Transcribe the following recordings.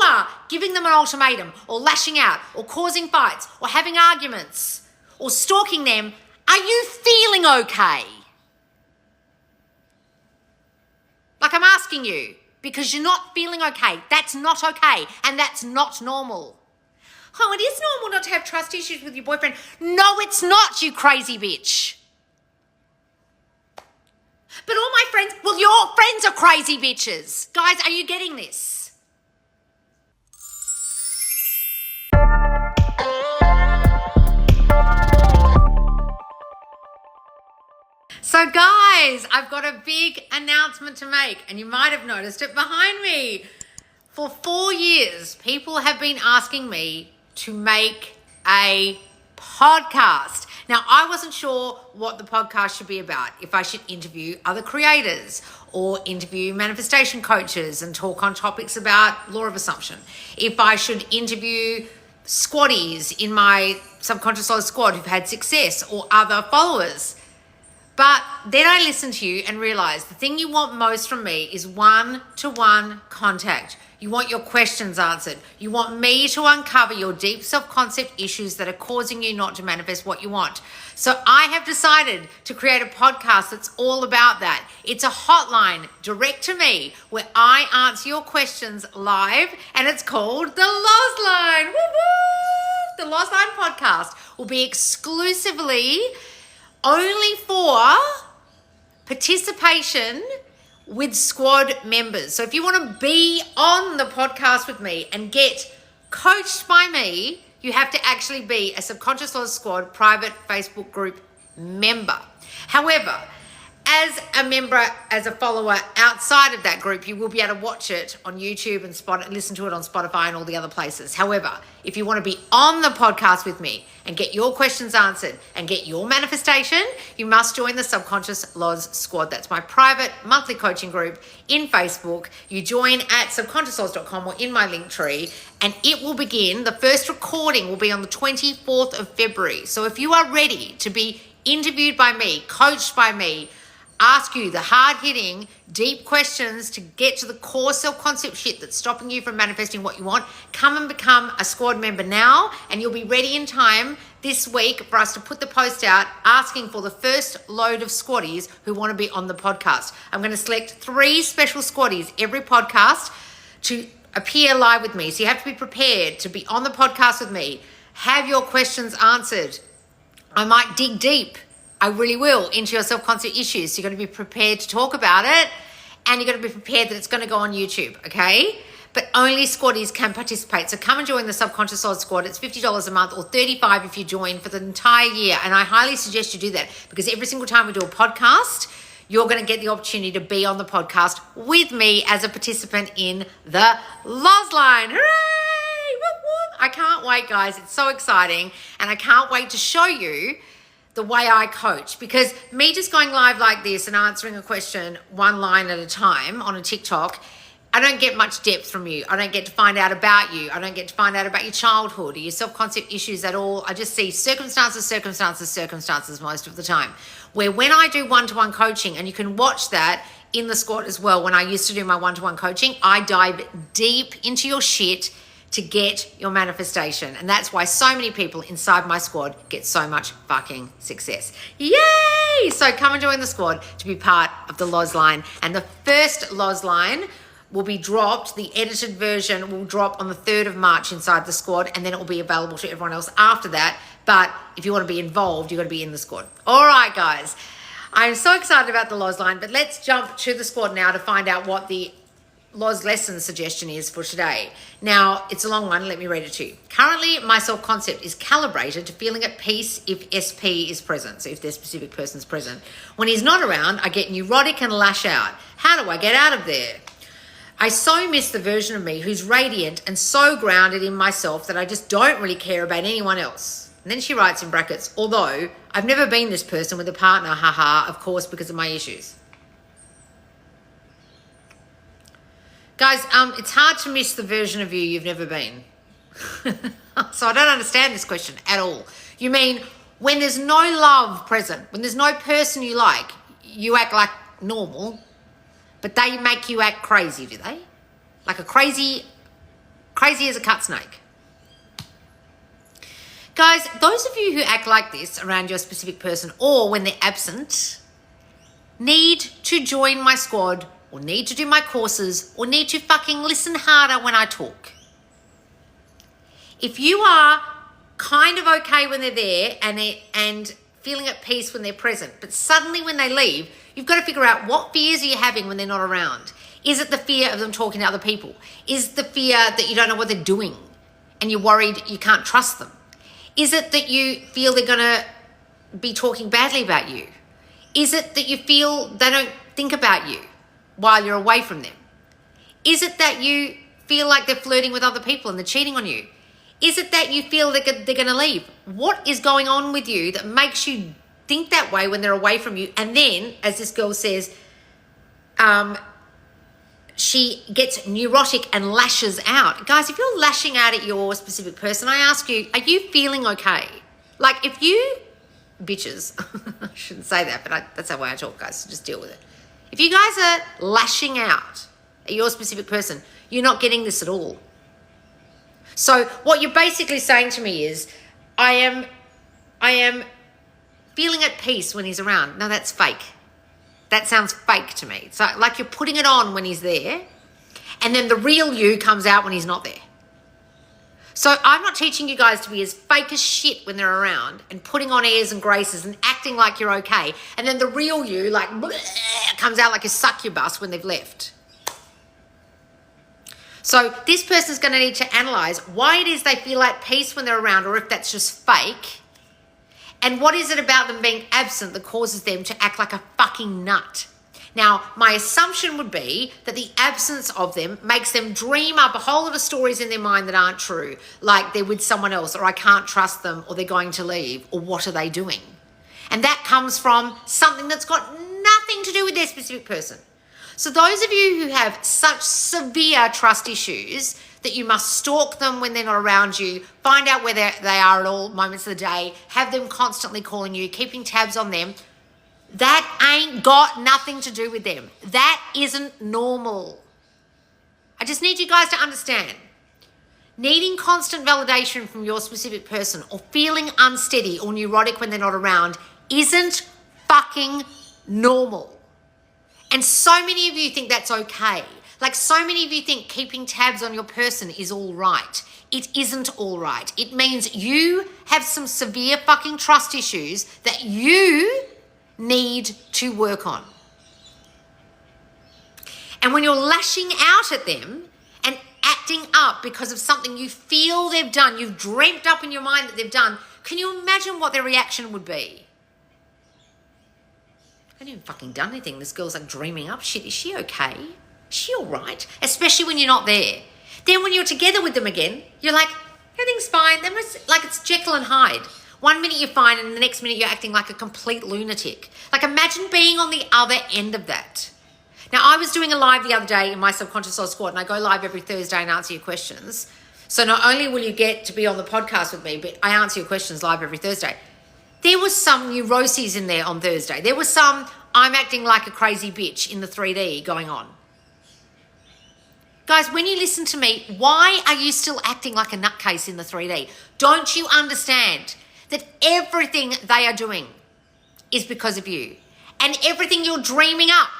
are giving them an ultimatum or lashing out or causing fights or having arguments or stalking them, are you feeling okay? Like, I'm asking you, because you're not feeling okay. That's not okay, and that's not normal. Oh, it is normal not to have trust issues with your boyfriend. No, it's not, you crazy bitch. But all my friends, well, your friends are crazy bitches. Guys, are you getting this? So guys, I've got a big announcement to make, and you might have noticed it behind me. For 4 years, people have been asking me to make a podcast. Now, I wasn't sure what the podcast should be about, if I should interview other creators or interview manifestation coaches and talk on topics about law of assumption, if I should interview squaddies in my subconscious law squad who've had success or other followers. But then I listened to you and realized the thing you want most from me is one-to-one contact. You want your questions answered. You want me to uncover your deep self-concept issues that are causing you not to manifest what you want. So I have decided to create a podcast that's all about that. It's a hotline direct to me where I answer your questions live, and it's called the Lozline. Woo-woo! The Lozline Podcast will be exclusively only for participation with squad members. So if you want to be on the podcast with me and get coached by me, you have to actually be a Subconscious Laws Squad private Facebook group member. However, as a member, as a follower outside of that group, you will be able to watch it on YouTube and listen to it on Spotify and all the other places. However, if you want to be on the podcast with me and get your questions answered and get your manifestation, you must join the Subconscious Laws Squad. That's my private monthly coaching group in Facebook. You join at subconsciouslaws.com or in my link tree, and it will begin. The first recording will be on the 24th of February. So if you are ready to be interviewed by me, coached by me, ask you the hard-hitting, deep questions to get to the core self-concept shit that's stopping you from manifesting what you want, come and become a squad member now, and you'll be ready in time this week for us to put the post out asking for the first load of squaddies who want to be on the podcast. I'm going to select 3 special squaddies every podcast to appear live with me. So you have to be prepared to be on the podcast with me, have your questions answered. I might dig deep. I really will, into your self-concept issues. So you're going to be prepared to talk about it, and you're going to be prepared that it's going to go on YouTube, okay? But only squaddies can participate. So come and join the Subconscious Laws Squad. It's $50 a month or $35 if you join for the entire year. And I highly suggest you do that, because every single time we do a podcast, you're going to get the opportunity to be on the podcast with me as a participant in the Lozline. Hooray! Whoop, whoop. I can't wait, guys. It's so exciting. And I can't wait to show you the way I coach, because me just going live like this and answering a question one line at a time on a TikTok, I don't get much depth from you. I don't get to find out about you. I don't get to find out about your childhood or your self-concept issues at all. I just see circumstances most of the time. Where when I do one-to-one coaching, and you can watch that in the squad as well, when I used to do my one-to-one coaching, I dive deep into your shit to get your manifestation. And that's why so many people inside my squad get so much fucking success. Yay! So come and join the squad to be part of the Lozline. And the first Lozline will be dropped. The edited version will drop on the 3rd of March inside the squad, and then it will be available to everyone else after that. But if you want to be involved, you've got to be in the squad. All right, guys. I'm so excited about the Lozline, but let's jump to the squad now to find out what the Loz lesson suggestion is for today. Now, it's a long one. Let me read it to you. Currently, my self-concept is calibrated to feeling at peace if SP is present, so if their specific person's present. When he's not around, I get neurotic and lash out. How do I get out of there? I so miss the version of me who's radiant and so grounded in myself that I just don't really care about anyone else. And then she writes in brackets, although I've never been this person with a partner, haha, of course, because of my issues. Guys, it's hard to miss the version of you you've never been. So I don't understand this question at all. You mean when there's no love present, when there's no person you like, you act like normal, but they make you act crazy, do they? Like a crazy Crazy as a cut snake. Guys, those of you who act like this around your specific person or when they're absent need to join my squad or need to do my courses or need to fucking listen harder when I talk. If you are kind of okay when they're there and feeling at peace when they're present, but suddenly when they leave, you've got to figure out what fears are you having when they're not around. Is it the fear of them talking to other people? Is it the fear that you don't know what they're doing and you're worried you can't trust them? Is it that you feel they're going to be talking badly about you? Is it that you feel they don't think about you while you're away from them? Is it that you feel like they're flirting with other people and they're cheating on you? Is it that you feel they're going to leave? What is going on with you that makes you think that way when they're away from you? And then, as this girl says, she gets neurotic and lashes out. Guys, if you're lashing out at your specific person, I ask you, are you feeling okay? Like if you, bitches, I shouldn't say that, but that's the way I talk, guys, so just deal with it. If you guys are lashing out at your specific person, you're not getting this at all. So what you're basically saying to me is, I am feeling at peace when he's around. No, that's fake. That sounds fake to me. So like you're putting it on when he's there and then the real you comes out when he's not there. So I'm not teaching you guys to be as fake as shit when they're around and putting on airs and graces and acting like you're okay. And then the real you like bleh, comes out like a succubus when they've left. So this person's going to need to analyze why it is they feel at peace when they're around or if that's just fake. And what is it about them being absent that causes them to act like a fucking nut? Now, my assumption would be that the absence of them makes them dream up a whole lot of stories in their mind that aren't true, like they're with someone else, or I can't trust them, or they're going to leave, or what are they doing? And that comes from something that's got nothing to do with their specific person. So those of you who have such severe trust issues that you must stalk them when they're not around you, find out where they are at all moments of the day, have them constantly calling you, keeping tabs on them, that ain't got nothing to do with them. That isn't normal. I just need you guys to understand. Needing constant validation from your specific person or feeling unsteady or neurotic when they're not around isn't fucking normal. And so many of you think that's okay. Like so many of you think keeping tabs on your person is all right. It isn't all right. It means you have some severe fucking trust issues that you need to work on. And when you're lashing out at them and acting up because of something you feel they've done, you've dreamt up in your mind that they've done, can you imagine what their reaction would be? I haven't even fucking done anything. This girl's like dreaming up shit. Is she okay? Is she all right? Especially when you're not there. Then when you're together with them again, you're like, everything's fine. Then it's like it's Jekyll and Hyde. 1 minute you're fine and the next minute you're acting like a complete lunatic. Like imagine being on the other end of that. Now I was doing a live the other day in my Subconscious Soul Squad and I go live every Thursday and answer your questions. So not only will you get to be on the podcast with me, but I answer your questions live every Thursday. There was some neuroses in there on Thursday. There was some I'm acting like a crazy bitch in the 3D going on. Guys, when you listen to me, why are you still acting like a nutcase in the 3D? Don't you understand that everything they are doing is because of you? And everything you're dreaming up,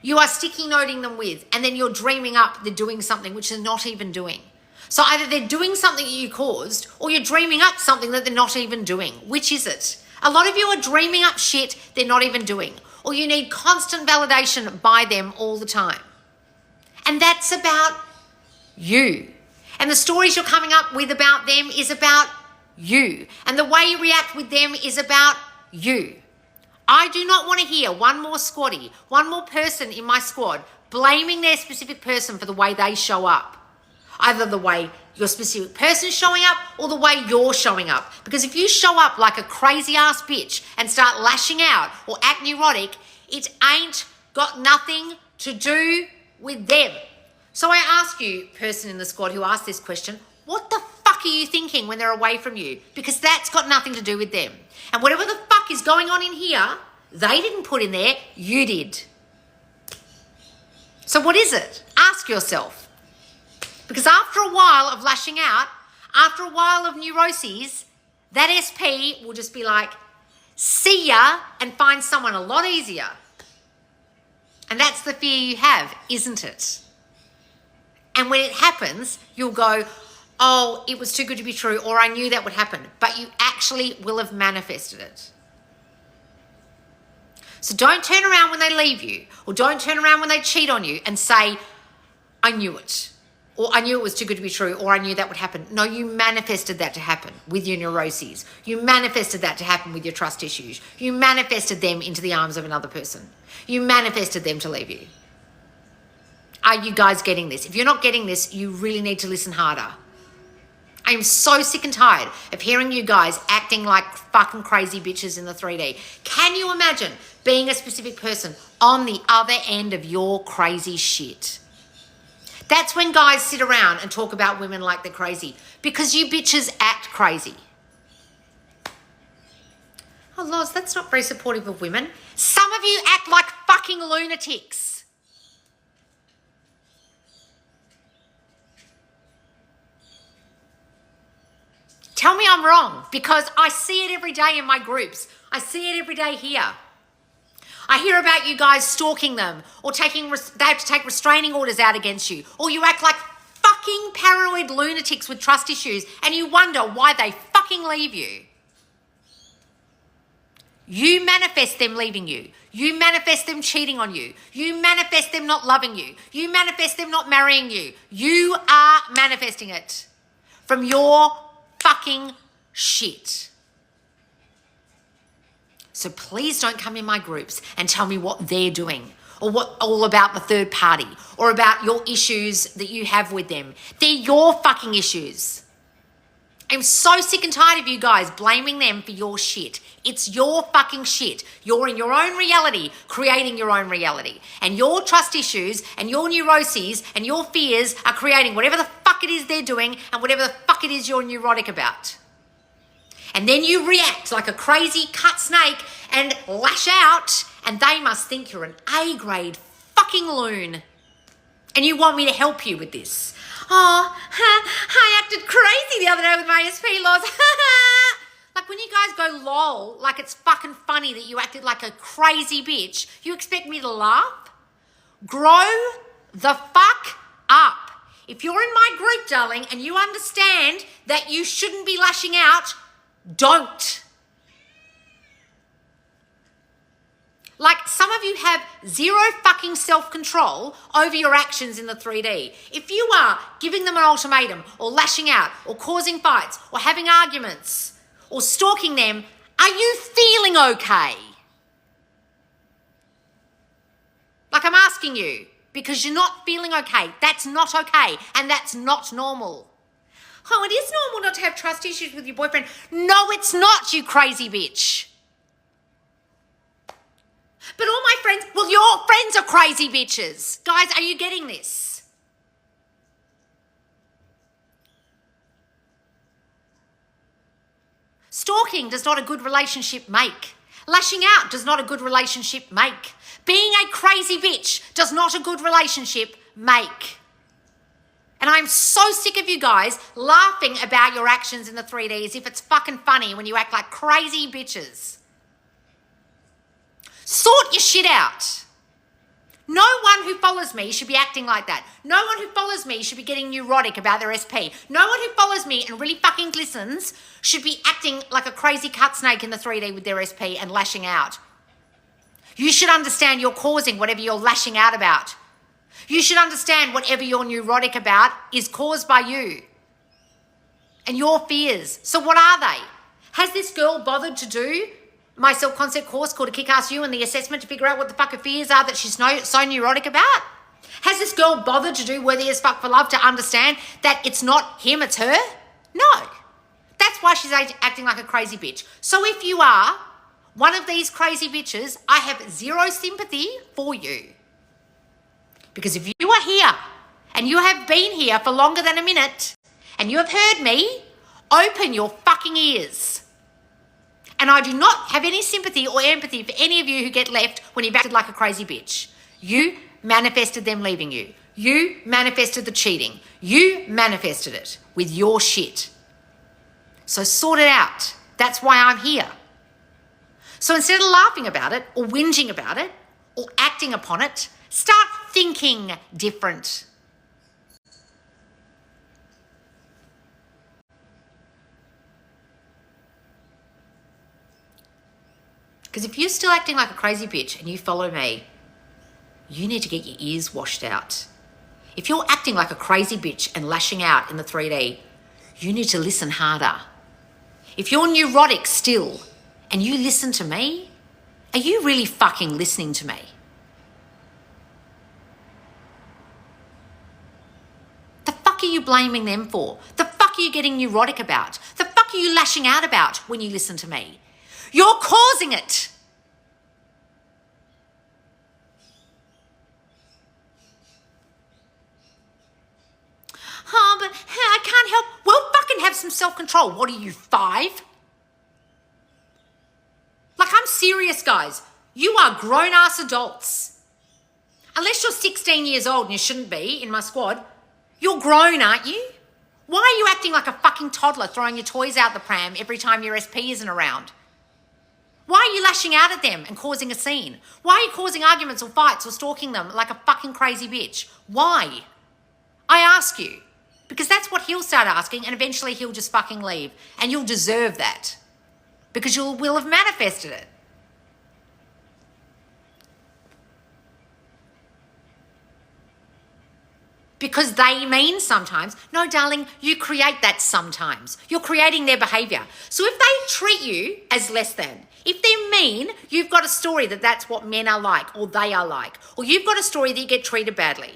you are sticky noting them with, and then you're dreaming up they're doing something which they're not even doing. So either they're doing something that you caused or you're dreaming up something that they're not even doing. Which is it? A lot of you are dreaming up shit they're not even doing, or you need constant validation by them all the time. And that's about you. And the stories you're coming up with about them is about you. And the way you react with them is about you. I do not want to hear one more squatty, one more person in my squad blaming their specific person for the way they show up. Either the way your specific person's showing up or the way you're showing up. Because if you show up like a crazy ass bitch and start lashing out or act neurotic, it ain't got nothing to do with them. So I ask you, person in the squad who asked this question, what the fuck are you thinking when they're away from you? Because that's got nothing to do with them. And whatever the fuck is going on in here, they didn't put in there, you did. So what is it? Ask yourself. Because after a while of lashing out, after a while of neuroses, that SP will just be like, see ya, and find someone a lot easier. And that's the fear you have, isn't it? And when it happens, you'll go, oh, it was too good to be true, or I knew that would happen. But you actually will have manifested it. So don't turn around when they leave you, or don't turn around when they cheat on you and say, I knew it, or I knew it was too good to be true, or I knew that would happen. No, you manifested that to happen with your neuroses. You manifested that to happen with your trust issues. You manifested them into the arms of another person. You manifested them to leave you. Are you guys getting this? If you're not getting this, you really need to listen harder. I am so sick and tired of hearing you guys acting like fucking crazy bitches in the 3D. Can you imagine being a specific person on the other end of your crazy shit? That's when guys sit around and talk about women like they're crazy, because you bitches act crazy. Oh, Loz, that's not very supportive of women. Some of you act like fucking lunatics. Tell me I'm wrong, because I see it every day in my groups. I see it every day here. I hear about you guys stalking them, or they have to take restraining orders out against you, or you act like fucking paranoid lunatics with trust issues, and you wonder why they fucking leave you. You manifest them leaving you. You manifest them cheating on you. You manifest them not loving you. You manifest them not marrying you. You are manifesting it from your fucking shit. So please don't come in my groups and tell me what they're doing, or what all about the third party, or about your issues that you have with them. They're your fucking issues. I'm so sick and tired of you guys blaming them for your shit. It's your fucking shit. You're in your own reality, creating your own reality. And your trust issues and your neuroses and your fears are creating whatever the fuck it is they're doing and whatever the fuck it is you're neurotic about. And then you react like a crazy cut snake and lash out, and they must think you're an A-grade fucking loon. And you want me to help you with this. Oh, I acted crazy the other day with my SP laws. Like when you guys go lol, like it's fucking funny that you acted like a crazy bitch, you expect me to laugh? Grow the fuck up. If you're in my group, darling, and you understand that you shouldn't be lashing out, don't. Like some of you have zero fucking self-control over your actions in the 3D. If you are giving them an ultimatum, or lashing out, or causing fights, or having arguments, or stalking them, are you feeling okay? Like I'm asking you, because you're not feeling okay. That's not okay, and that's not normal. Oh, it is normal not to have trust issues with your boyfriend. No, it's not, you crazy bitch. But all my friends, well, your friends are crazy bitches. Guys, are you getting this? Stalking does not a good relationship make. Lashing out does not a good relationship make. Being a crazy bitch does not a good relationship make. And I'm so sick of you guys laughing about your actions in the 3D as if it's fucking funny when you act like crazy bitches. Sort your shit out. No one who follows me should be acting like that. No one who follows me should be getting neurotic about their SP. No one who follows me and really fucking listens should be acting like a crazy cut snake in the 3D with their SP and lashing out. You should understand you're causing whatever you're lashing out about. You should understand whatever you're neurotic about is caused by you and your fears. So what are they? Has this girl bothered to do my self-concept course called A Kick-Ass You and the assessment to figure out what the fuck her fears are that she's so neurotic about? Has this girl bothered to do Worthy as Fuck for Love to understand that it's not him, it's her? No. That's why she's acting like a crazy bitch. So if you are one of these crazy bitches, I have zero sympathy for you. Because if you are here and you have been here for longer than a minute and you have heard me, open your fucking ears. And I do not have any sympathy or empathy for any of you who get left when you've acted like a crazy bitch. You manifested them leaving you. You manifested the cheating. You manifested it with your shit. So sort it out. That's why I'm here. So instead of laughing about it or whinging about it or acting upon it, start thinking different. Because if you're still acting like a crazy bitch and you follow me, you need to get your ears washed out. If you're acting like a crazy bitch and lashing out in the 3D, you need to listen harder. If you're neurotic still and you listen to me, are you really fucking listening to me? The fuck are you blaming them for? The fuck are you getting neurotic about? The fuck are you lashing out about when you listen to me? You're causing it. Oh, but I can't help. Well, fucking have some self-control. What are you, 5? Like, I'm serious, guys. You are grown-ass adults. Unless you're 16 years old and you shouldn't be in my squad, you're grown, aren't you? Why are you acting like a fucking toddler throwing your toys out the pram every time your SP isn't around? Why are you lashing out at them and causing a scene? Why are you causing arguments or fights or stalking them like a fucking crazy bitch? Why? I ask you. Because that's what he'll start asking, and eventually he'll just fucking leave. And you'll deserve that. Because you will have manifested it. Because they mean sometimes. No, darling, you create that sometimes. You're creating their behaviour. So if they treat you as less than, if they're mean, you've got a story that that's what men are like, or they are like. Or you've got a story that you get treated badly.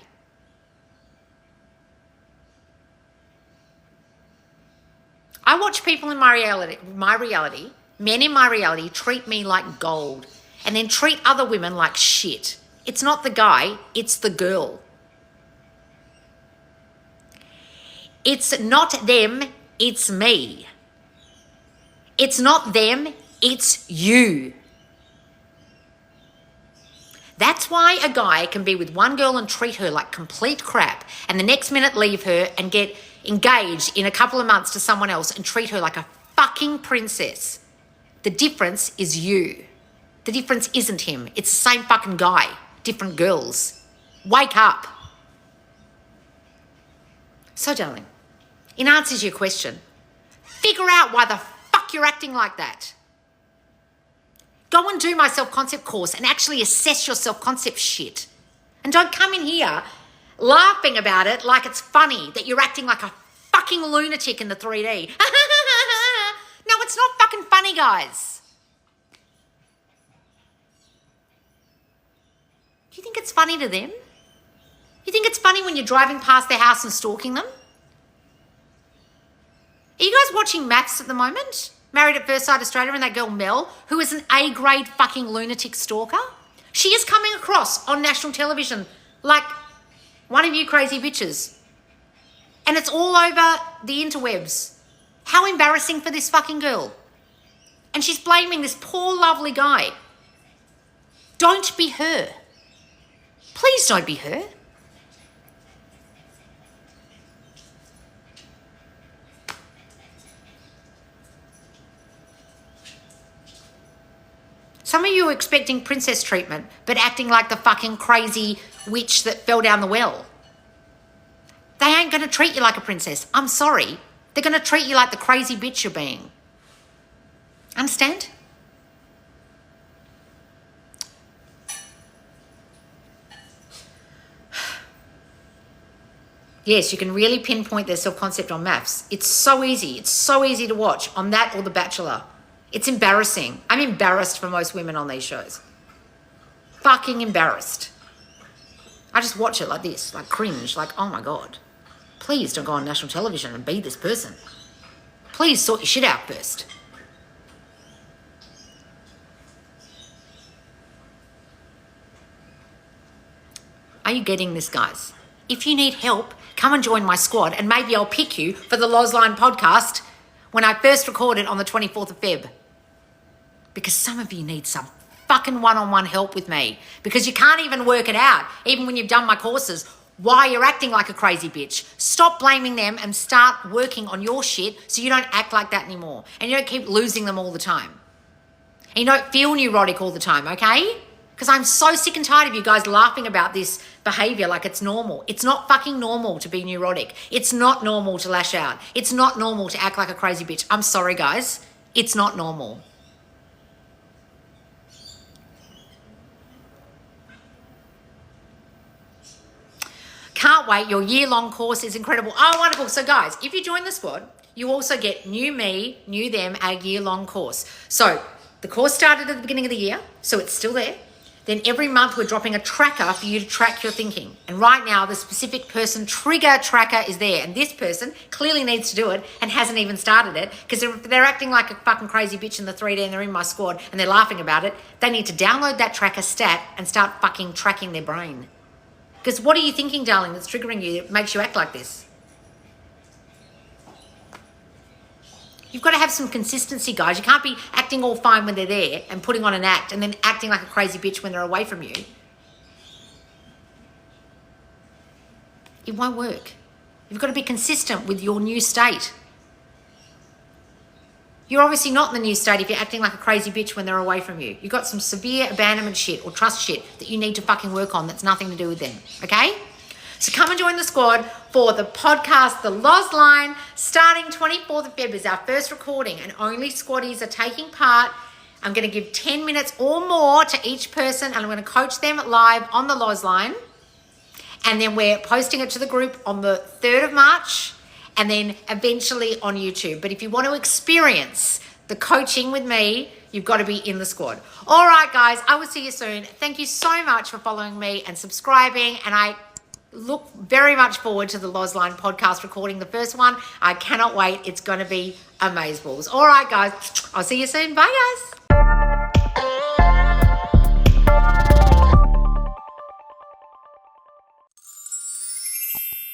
I watch people in my reality, men in my reality treat me like gold and then treat other women like shit. It's not the guy, it's the girl. It's not them, it's me. It's not them, it's you. That's why a guy can be with one girl and treat her like complete crap and the next minute leave her and get engaged in a couple of months to someone else and treat her like a fucking princess. The difference is you. The difference isn't him. It's the same fucking guy, different girls. Wake up. So, darling, in answer to your question, figure out why the fuck you're acting like that. Go and do my self-concept course and actually assess your self-concept shit. And don't come in here laughing about it like it's funny that you're acting like a fucking lunatic in the 3D. No, it's not fucking funny, guys. Do you think it's funny to them? You think it's funny when you're driving past their house and stalking them? Are you guys watching Maths at the moment? Married at First Sight Australia, and that girl Mel, who is an A-grade fucking lunatic stalker? She is coming across on national television like one of you crazy bitches. And it's all over the interwebs. How embarrassing for this fucking girl. And she's blaming this poor lovely guy. Don't be her. Please don't be her. Some of you are expecting princess treatment, but acting like the fucking crazy witch that fell down the well. They ain't going to treat you like a princess. I'm sorry. They're going to treat you like the crazy bitch you're being. Understand? Yes, you can really pinpoint their self-concept on Maths. It's so easy. It's so easy to watch on that or The Bachelor. It's embarrassing. I'm embarrassed for most women on these shows. Fucking embarrassed. I just watch it like this, like cringe, like, oh my God. Please don't go on national television and be this person. Please sort your shit out first. Are you getting this, guys? If you need help, come and join my squad and maybe I'll pick you for the Lozline Podcast when I first recorded on the 24th of Feb. Because some of you need some fucking one-on-one help with me because you can't even work it out, even when you've done my courses. why you're acting like a crazy bitch. Stop blaming them and start working on your shit so you don't act like that anymore. And you don't keep losing them all the time. And you don't feel neurotic all the time, okay? Because I'm so sick and tired of you guys laughing about this behavior like it's normal. It's not fucking normal to be neurotic. It's not normal to lash out. It's not normal to act like a crazy bitch. I'm sorry, guys. It's not normal. Can't wait. Your year-long course is incredible. Oh, wonderful. So, guys, if you join the squad, you also get New Me, New Them, our year-long course. So, the course started at the beginning of the year, so it's still there. Then every month we're dropping a tracker for you to track your thinking. And right now the specific person trigger tracker is there. And this person clearly needs to do it and hasn't even started it, because if they're acting like a fucking crazy bitch in the 3D and they're in my squad and they're laughing about it, they need to download that tracker stat and start fucking tracking their brain. Because what are you thinking, darling, that's triggering you that makes you act like this? You've got to have some consistency, guys. You can't be acting all fine when they're there and putting on an act and then acting like a crazy bitch when they're away from you. It won't work. You've got to be consistent with your new state. You're obviously not in the new state if you're acting like a crazy bitch when they're away from you. You've got some severe abandonment shit or trust shit that you need to fucking work on that's nothing to do with them, okay? So come and join the squad for the podcast, the Lozline, starting 24th of February is our first recording, and only squaddies are taking part. I'm going to give 10 minutes or more to each person, and I'm going to coach them live on the Lozline. And then we're posting it to the group on the 3rd of March, and then eventually on YouTube. But if you want to experience the coaching with me, you've got to be in the squad. All right, guys, I will see you soon. Thank you so much for following me and subscribing, and I look very much forward to the Lozline podcast recording, the first one. I cannot wait. It's going to be amazeballs. All right, guys. I'll see you soon. Bye, guys.